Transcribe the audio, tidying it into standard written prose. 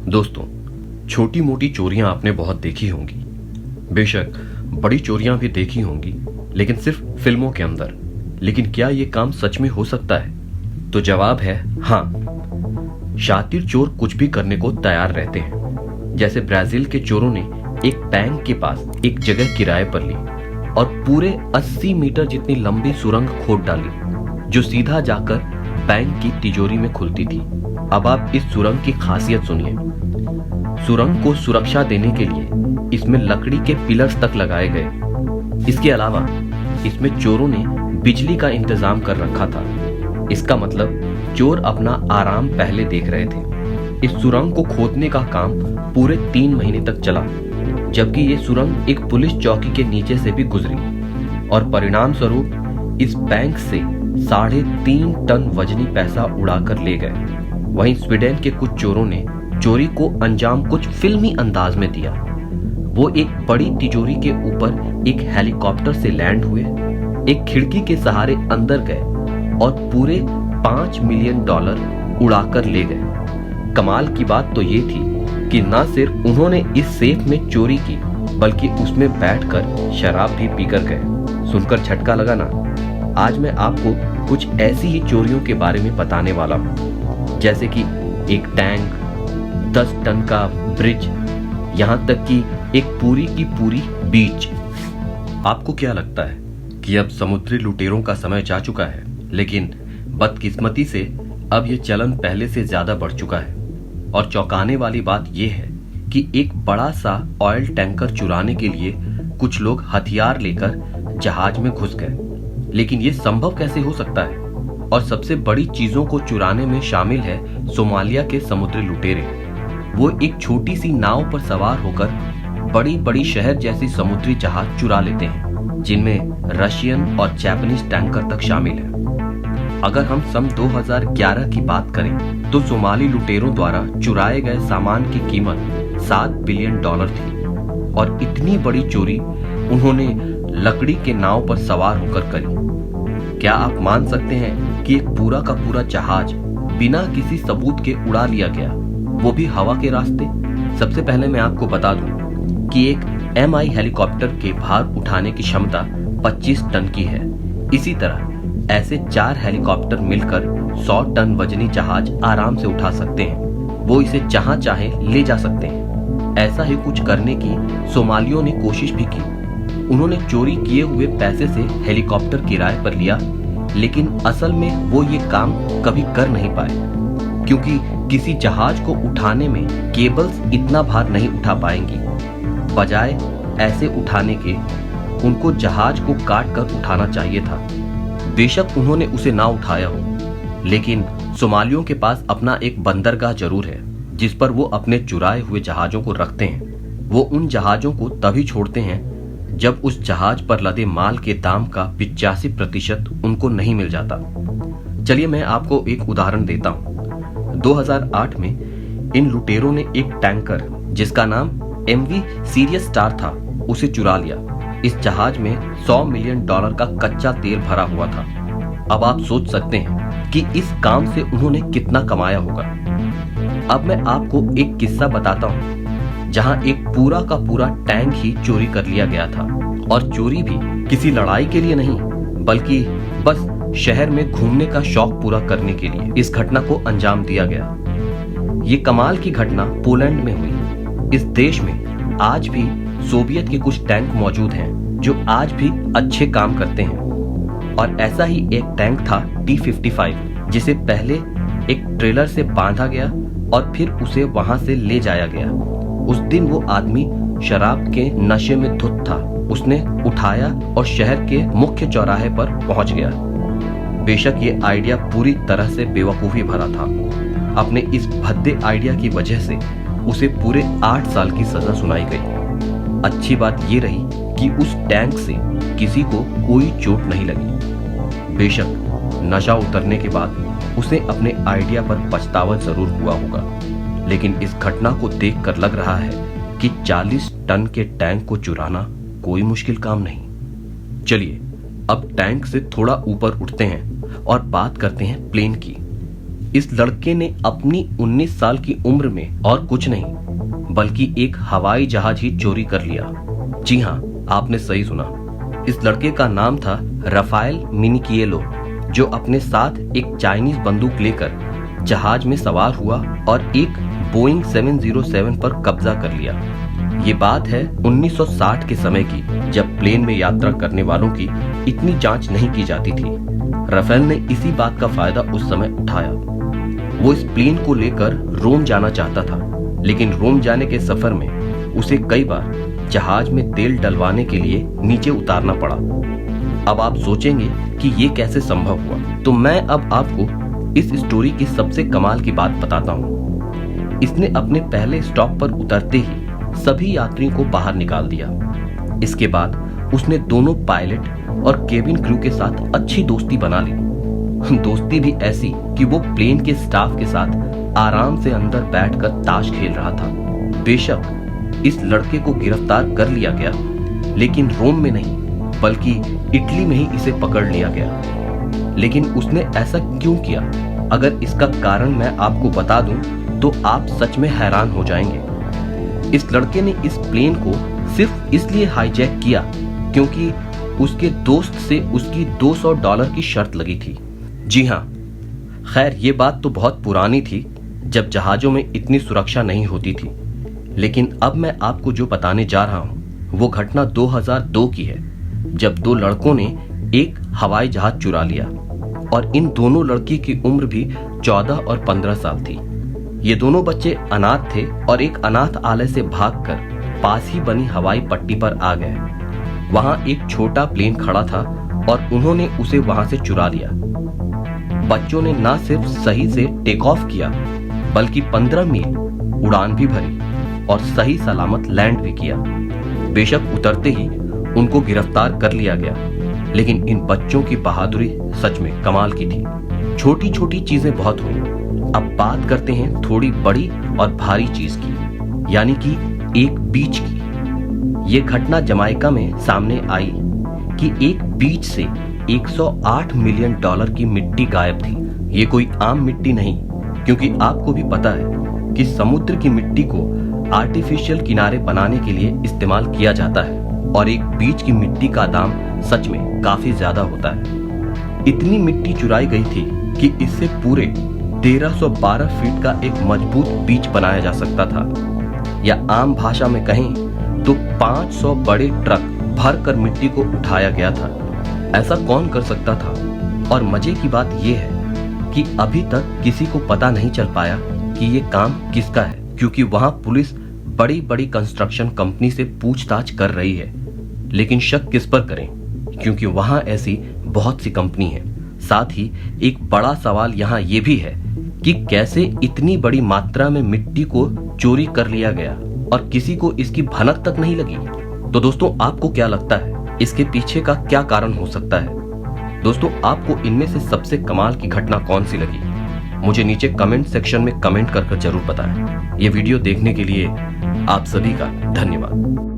दोस्तों, छोटी मोटी चोरियां आपने बहुत देखी होंगी। बेशक बड़ी चोरियां भी देखी होंगी, लेकिन सिर्फ फिल्मों के अंदर। लेकिन क्या ये काम सच में हो सकता है? तो जवाब है हाँ। शातिर चोर कुछ भी करने को तैयार रहते हैं। जैसे ब्राजील के चोरों ने एक बैंक के पास एक जगह किराए पर ली और पूरे 80 मीटर जितनी लंबी सुरंग खोद डाली, जो सीधा जाकर बैंक की तिजोरी में खुलती थी। अब आप इस सुरंग की खासियत सुनिए। सुरंग को सुरक्षा देने के लिए इसमें लकड़ी के पिलर्स तक लगाए गए। इसके अलावा इसमें चोरों ने बिजली का इंतजाम कर रखा था। इसका मतलब चोर अपना आराम पहले देख रहे थे। इस सुरंग को खोदने का काम पूरे 3 महीने तक चला, जबकि ये सुरंग एक पुलिस चौकी के नीचे से भी गुजरी और परिणाम स्वरूप इस बैंक से 3.5 टन वजनी पैसा उड़ाकर ले गए। वहीं स्वीडन के कुछ चोरों ने चोरी को अंजाम कुछ फिल्मी अंदाज में दिया। वो एक बड़ी तिजोरी के ऊपर एक हेलीकॉप्टर से लैंड हुए, एक खिड़की के सहारे अंदर गए और पूरे $5 मिलियन उड़ाकर ले गए। कमाल की बात तो ये थी कि न सिर्फ उन्होंने इस सेफ में चोरी की, बल्कि उसमें बैठकर शराब भी पीकर गए। सुनकर झटका लगा ना? आज मैं आपको कुछ ऐसी ही चोरियों के बारे में बताने वाला हूँ, जैसे कि एक टैंक, 10 टन का ब्रिज, यहाँ तक कि एक पूरी की पूरी बीच। आपको क्या लगता है कि अब समुद्री लुटेरों का समय जा चुका है? लेकिन बदकिस्मती से अब यह चलन पहले से ज्यादा बढ़ चुका है। और चौंकाने वाली बात यह है कि एक बड़ा सा ऑयल टैंकर चुराने के लिए कुछ लोग हथियार लेकर जहाज में घुस गए। लेकिन यह संभव कैसे हो सकता है? और सबसे बड़ी चीजों को चुराने में शामिल है सोमालिया के समुद्री लुटेरे। वो एक छोटी सी नाव पर सवार होकर बड़ी बड़ी शहर जैसी समुद्री जहाज चुरा लेते हैं, जिनमें रशियन और जापानीज टैंकर तक शामिल है। अगर हम सन 2011 की बात करें तो सोमाली लुटेरों द्वारा चुराए गए सामान की कीमत $7 बिलियन थी। और इतनी बड़ी चोरी उन्होंने लकड़ी के नाव पर सवार होकर करी। क्या आप मान सकते हैं कि एक पूरा का पूरा जहाज बिना किसी सबूत के उड़ा लिया गया, वो भी हवा के रास्ते? सबसे पहले मैं आपको बता दूं कि एक MI हेलीकॉप्टर के भार उठाने की क्षमता 25 टन की है। इसी तरह ऐसे 4 हेलीकॉप्टर मिलकर 100 टन वजनी जहाज आराम से उठा सकते हैं। वो इसे जहां चाहे ले जा सकते हैं। ऐसा ही कुछ करने की सोमालियों ने कोशिश भी की। उन्होंने चोरी किए हुए पैसे से हेलीकॉप्टर किराए पर लिया, लेकिन असल में वो ये काम कभी कर नहीं पाए, क्योंकि किसी जहाज को उठाने में केबल्स इतना भार नहीं उठा पाएंगी। बजाय ऐसे उठाने के उनको जहाज को काट कर उठाना चाहिए था। बेशक उन्होंने उसे ना उठाया हो, लेकिन सोमालियों के पास अपना एक बंदरगाह जरूर है, जिस पर वो अपने चुराए हुए जहाजों को रखते हैं। वो उन जहाजों को तभी छोड़ते हैं जब उस जहाज पर लदे माल के दाम का 85% उनको नहीं मिल जाता। चलिए मैं आपको एक उदाहरण देता हूँ। 2008 में इन लुटेरों ने एक टैंकर जिसका नाम MV सीरियस स्टार था, उसे चुरा लिया। इस जहाज में $100 मिलियन का कच्चा तेल भरा हुआ था। अब आप सोच सकते हैं कि इस काम से उन्होंने कितना कमाया होगा। अब मैं आपको एक किस्सा बताता हूँ, जहाँ एक पूरा का पूरा टैंक ही चोरी कर लिया गया था। और चोरी भी किसी लड़ाई के लिए नहीं, बल्कि बस शहर में घूमने का शौक पूरा करने के लिए इस घटना को अंजाम दिया गया। ये कमाल की घटना पोलैंड में हुई। इस देश में आज भी सोवियत के कुछ टैंक मौजूद हैं, जो आज भी अच्छे काम करते हैं। और ऐसा ही एक टैंक था T-55, जिसे पहले एक ट्रेलर से बांधा गया और फिर उसे वहां से ले जाया गया। उस दिन वो आदमी शराब के नशे में धुत था। उसने उठाया और शहर के मुख्य चौराहे पर पहुंच गया। बेशक ये आइडिया पूरी तरह से बेवकूफी भरा था। अपने इस भद्दे आइडिया की वजह से उसे पूरे 8 साल की सजा सुनाई गई। अच्छी बात ये रही कि उस टैंक से किसी को कोई चोट नहीं लगी। बेशक नशा उतरने के बाद उसे अपने आइडिया पर पछतावा जरूर हुआ होगा, लेकिन इस घटना को देखकर लग रहा है कि 40 टन के टैंक को चुराना कोई मुश्किल काम नहीं। चलिए अब टैंक से थोड़ा ऊपर उठते हैं और बात करते हैं प्लेन की। इस लड़के ने अपनी 19 साल की उम्र में और कुछ नहीं बल्कि एक हवाई जहाज ही चोरी कर लिया। जी हाँ, आपने सही सुना। इस लड़के का नाम था राफेल मिनिकिएलो, जो अपने साथ एक चाइनीज बंदूक लेकर जहाज में सवार हुआ और एक बोइंग 707 पर कब्जा कर लिया। ये बात है 1960 के समय की, जब प्लेन में यात्रा करने वालों की इतनी जांच नहीं की जाती थी। राफेल ने इसी बात का फायदा उस समय उठाया। वो इस प्लेन को लेकर रोम जाना चाहता था, लेकिन रोम जाने के सफर में उसे कई बार जहाज में तेल डलवाने के लिए नीचे उतारना पड़ा। अब आप सोचेंगे कि ये कैसे संभव हुआ, तो मैं अब आपको इस स्टोरी की सबसे कमाल की बात बताता हूँ। इसने अपने पहले स्टॉप पर उतरते ही सभी यात्रियों को बाहर निकाल दिया। इसके बाद उसने दोनों पायलट और केबिन क्रू के साथ अच्छी दोस्ती बना ली। दोस्ती भी ऐसी कि वो प्लेन के स्टाफ के साथ आराम से अंदर बैठकर ताश खेल रहा था। बेशक इस लड़के को गिरफ्तार कर लिया गया, लेकिन रोम में नहीं बल्कि इटली में ही इसे पकड़ लिया गया। लेकिन उसने ऐसा क्यों किया? अगर इसका कारण मैं आपको बता दूं तो आप सच में हैरान हो जाएंगे। इस लड़के ने इस प्लेन को सिर्फ इसलिए हाईजैक किया क्योंकि उसके दोस्त से उसकी $200 की शर्त लगी थी। जी हाँ, खैर ये बात तो बहुत पुरानी थी, जब जहाजों में इतनी सुरक्षा नहीं होती थी। लेकिन अब मैं आपको जो बताने जा रहा हूं वो घटना 2002 की है, जब दो लड़कों ने एक हवाई जहाज चुरा लिया और इन दोनों लड़की की उम्र भी 14 और 15 साल थी। ये दोनों बच्चे अनाथ थे और एक अनाथ आलय से भागकर पास ही बनी हवाई पट्टी पर आ गए। वहां एक छोटा प्लेन खड़ा था और उन्होंने उसे वहां से चुरा लिया। बच्चों ने न सिर्फ सही से टेक ऑफ किया बल्कि 15 मील उड़ान भी भरी और सही सलामत लैंड भी किया। बेशक उतरते ही उनको गिरफ्तार कर लिया गया, लेकिन इन बच्चों की बहादुरी सच में कमाल की थी। छोटी छोटी चीजें बहुत हुई। अब बात करते हैं थोड़ी बड़ी और भारी चीज की, यानी कि एक बीच की। ये घटना जमाइका में सामने आई कि एक बीच से $108 मिलियन की मिट्टी गायब थी। ये कोई आम मिट्टी नहीं, क्योंकि आपको भी पता है कि समुद्र की मिट्टी को आर्टिफिशियल किनारे बनाने के लिए इस्तेमाल किया जाता है और एक बीच की मिट्टी का दाम सच में काफी ज्यादा होता है। इतनी मिट्टी चुराई गई थी कि इससे पूरे 1312 फीट का एक मजबूत बीच बनाया जा सकता था, या आम भाषा में कहें तो 500 बड़े ट्रक भरकर मिट्टी को उठाया गया था। ऐसा कौन कर सकता था? और मजे की बात यह है कि अभी तक किसी को पता नहीं चल पाया कि ये काम किसका है, क्योंकि वहां पुलिस बड़ी बड़ी कंस्ट्रक्शन कंपनी से पूछताछ कर रही है। लेकिन शक किस पर करें, क्योंकि वहां ऐसी बहुत सी कंपनी हैं। साथ ही एक बड़ा सवाल यहाँ ये भी है कि कैसे इतनी बड़ी मात्रा में मिट्टी को चोरी कर लिया गया और किसी को इसकी भनक तक नहीं लगी। तो दोस्तों, आपको क्या लगता है इसके पीछे का क्या कारण हो सकता है? दोस्तों, आपको इनमें से सबसे कमाल की घटना कौन सी लगी? मुझे नीचे कमेंट सेक्शन में कमेंट कर जरूर बताएं। ये वीडियो देखने के लिए आप सभी का धन्यवाद।